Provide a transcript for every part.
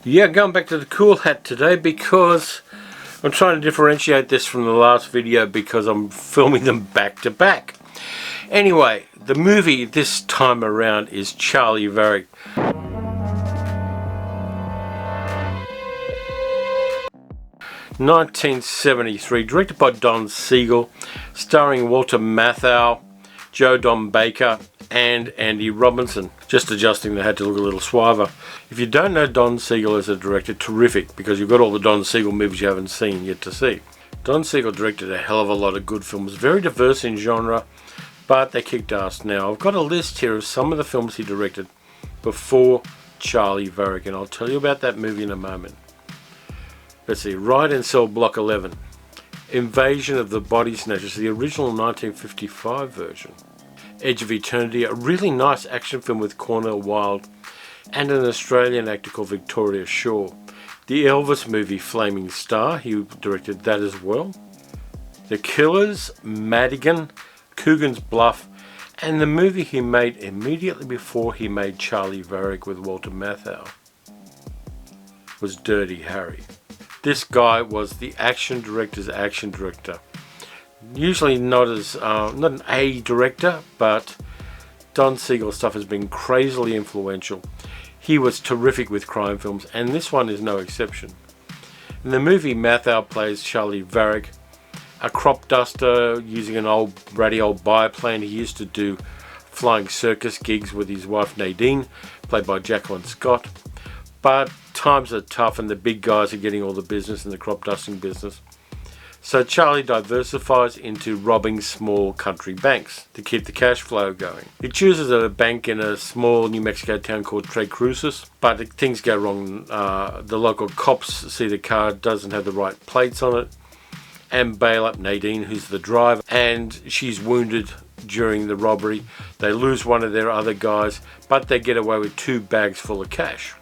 Yeah, going back to the cool hat today because I'm trying to differentiate this from the last video because I'm filming them back to back. Anyway, the movie this time around is Charley Varrick. (1973), directed by Don Siegel, starring Walter Matthau, Don Baker and Andy Robinson. Just adjusting the hat to look a little suaver. If you don't know Don Siegel as a director, terrific, because you've got all the Don Siegel movies you haven't seen yet to see. Don Siegel directed a hell of a lot of good films, very diverse in genre, but they kicked ass. Now, I've got a list here of some of the films he directed before Charley Varrick, and I'll tell you about that movie in a moment. Let's see, Ride and Sell Block 11, Invasion of the Body Snatchers, the original 1955 version. Edge of Eternity, a really nice action film with Cornel Wilde and an Australian actor called Victoria Shaw. The Elvis movie Flaming Star, he directed that as well. The Killers, Madigan, Coogan's Bluff, and the movie he made immediately before he made Charley Varrick with Walter Matthau was Dirty Harry. This guy was the action director's action director. Usually not an A director, but Don Siegel stuff has been crazily influential. He was terrific with crime films, and this one is no exception. In the movie, Matthau plays Charley Varrick, a crop duster using an ratty old biplane. He used to do flying circus gigs with his wife Nadine, played by Jacqueline Scott. But times are tough and the big guys are getting all the business in the crop dusting business. So Charley diversifies into robbing small country banks to keep the cash flow going. He chooses a bank in a small New Mexico town called Tres Cruces, but things go wrong. The local cops see the car doesn't have the right plates on it and bail up Nadine, who's the driver, and she's wounded during the robbery. They lose one of their other guys, but they get away with 2 bags full of cash.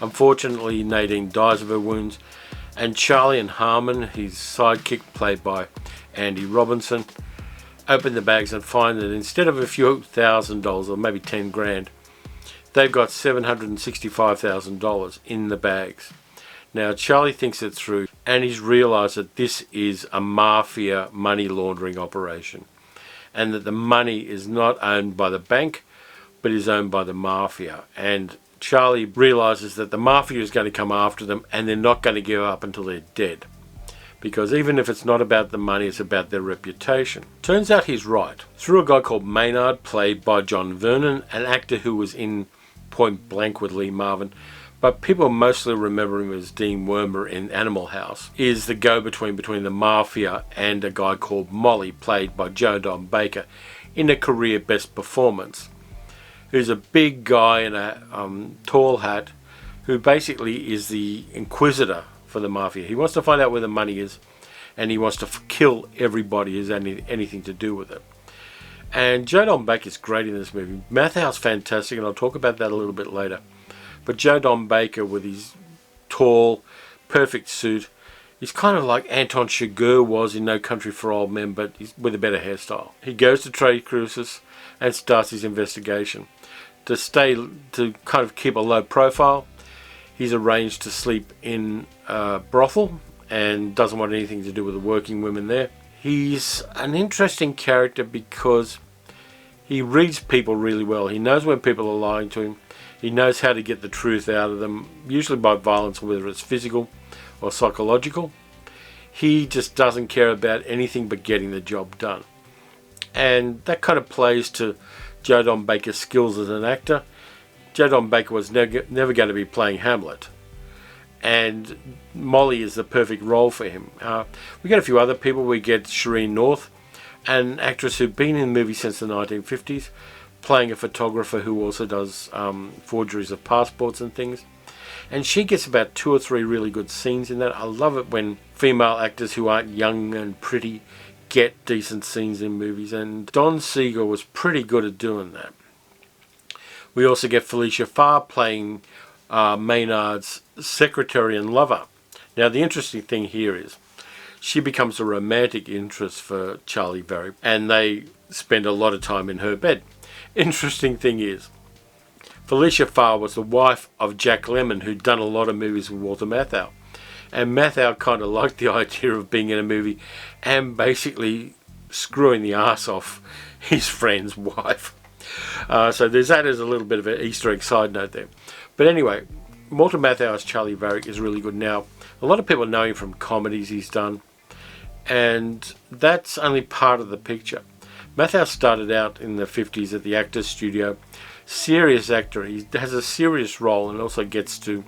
Unfortunately, Nadine dies of her wounds, and Charley and Harmon, his sidekick played by Andy Robinson, open the bags and find that instead of a few $1,000s or maybe 10 grand, they've got $765,000 in the bags. Now Charley thinks it through and he's realised that this is a mafia money laundering operation and that the money is not owned by the bank but is owned by the mafia, and Charley realises that the mafia is going to come after them and they're not going to give up until they're dead. Because even if it's not about the money, it's about their reputation. Turns out he's right. Through a guy called Maynard, played by John Vernon, an actor who was in Point Blank with Lee Marvin, but people mostly remember him as Dean Wormer in Animal House, is the go-between between the mafia and a guy called Molly, played by Don Baker, in a career best performance. Who's a big guy in a tall hat, who basically is the inquisitor for the mafia. He wants to find out where the money is, and he wants to kill everybody who's anything to do with it. And Don Baker is great in this movie. Matthau's fantastic, and I'll talk about that a little bit later. But Don Baker, with his tall, perfect suit, he's kind of like Anton Chigurh was in No Country for Old Men, but he's with a better hairstyle. He goes to Tres Cruces and starts his investigation. To kind of keep a low profile, he's arranged to sleep in a brothel and doesn't want anything to do with the working women there. He's an interesting character because he reads people really well. He knows when people are lying to him. He knows how to get the truth out of them, usually by violence, whether it's physical or psychological. He just doesn't care about anything but getting the job done. And that kind of plays to Don Baker's skills as an actor. Don Baker was never going to be playing Hamlet, and Molly is the perfect role for him. We get a few other people. We get Sheree North, an actress who'd been in movies since the 1950s, playing a photographer who also does forgeries of passports and things. And she gets about 2 or 3 really good scenes in that. I love it when female actors who aren't young and pretty get decent scenes in movies, and Don Siegel was pretty good at doing that. We also get Felicia Farr playing Maynard's secretary and lover. Now the interesting thing here is she becomes a romantic interest for Charley Varrick, and they spend a lot of time in her bed. Interesting thing is, Felicia Farr was the wife of Jack Lemmon, who'd done a lot of movies with Walter Matthau. And Matthau kind of liked the idea of being in a movie and basically screwing the arse off his friend's wife. So there's that as a little bit of an Easter egg side note there. But anyway, Walter Matthau as Charley Varrick is really good. Now, a lot of people know him from comedies he's done, and that's only part of the picture. Matthau started out in the 50s at the Actors Studio. Serious actor. He has a serious role and also gets to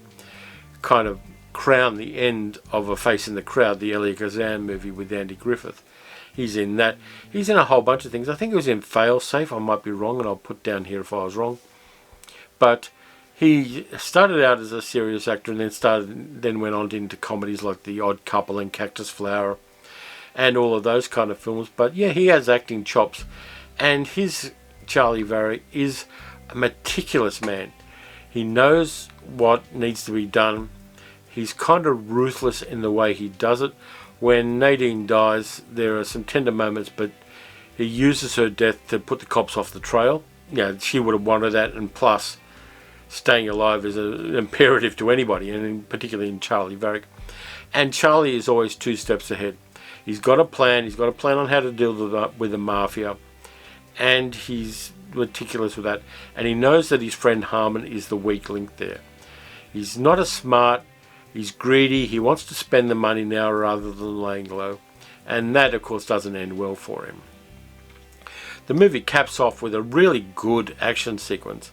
kind of crown the end of A Face in the Crowd, the Elia Kazan movie with Andy Griffith. He's in that. He's in a whole bunch of things. I think he was in Failsafe. I might be wrong, and I'll put down here if I was wrong. But he started out as a serious actor and then went on into comedies like The Odd Couple and Cactus Flower and all of those kind of films. But yeah, he has acting chops, and his Charley Varrick is a meticulous man. He knows what needs to be done. He's kind of ruthless in the way he does it. When Nadine dies, there are some tender moments, but he uses her death to put the cops off the trail. Yeah, she would have wanted that, and plus, staying alive is an imperative to anybody, and particularly in Charley Varrick. And Charlie is always 2 steps ahead. He's got a plan. He's got a plan on how to deal with the mafia, and he's meticulous with that. And he knows that his friend Harmon is the weak link there. He's not as smart. He's greedy. He wants to spend the money now rather than laying low. And that, of course, doesn't end well for him. The movie caps off with a really good action sequence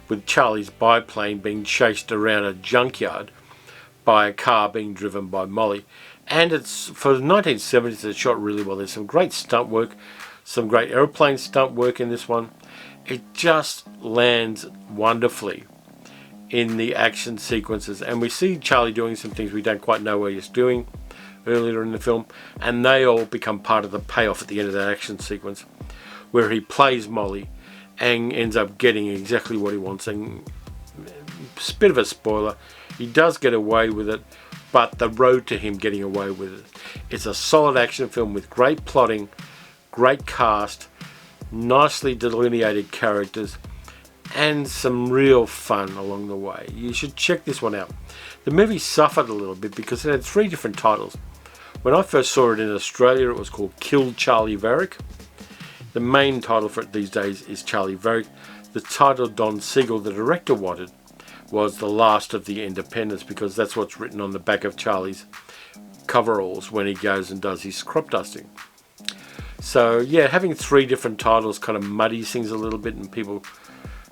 with Charlie's biplane being chased around a junkyard by a car being driven by Molly. And it's, for the 1970s, it's shot really well. There's some great stunt work, some great airplane stunt work in this one. It just lands wonderfully in the action sequences, and we see Charlie doing some things we don't quite know what he's doing earlier in the film, and they all become part of the payoff at the end of that action sequence where he plays Molly and ends up getting exactly what he wants. And it's a bit of a spoiler, he does get away with it, but the road to him getting away with it, it's a solid action film with great plotting, great cast, nicely delineated characters, and some real fun along the way. You should check this one out. The movie suffered a little bit because it had 3 different titles. When I first saw it in Australia, it was called Kill Charley Varrick. The main title for it these days is Charley Varrick. The title Don Siegel, the director, wanted was The Last of the Independents, because that's what's written on the back of Charlie's coveralls when he goes and does his crop dusting. So yeah, having 3 different titles kind of muddies things a little bit, and people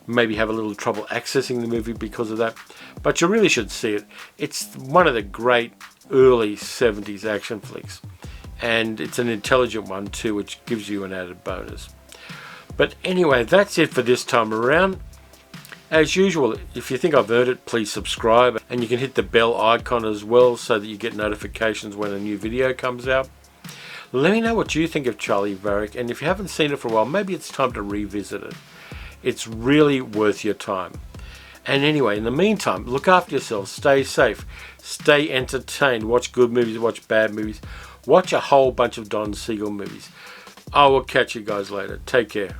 maybe have a little trouble accessing the movie because of that. But you really should see it. It's one of the great early 70s action flicks, and it's an intelligent one too, which gives you an added bonus. But anyway, that's it for this time around. As usual, if you think I've earned it, please subscribe, and you can hit the bell icon as well so that you get notifications when a new video comes out. Let me know what you think of Charley Varrick, and if you haven't seen it for a while, maybe it's time to revisit it. It's really worth your time. And anyway, in the meantime, look after yourselves, stay safe, stay entertained, watch good movies, watch bad movies, watch a whole bunch of Don Siegel movies. I will catch you guys later. Take care.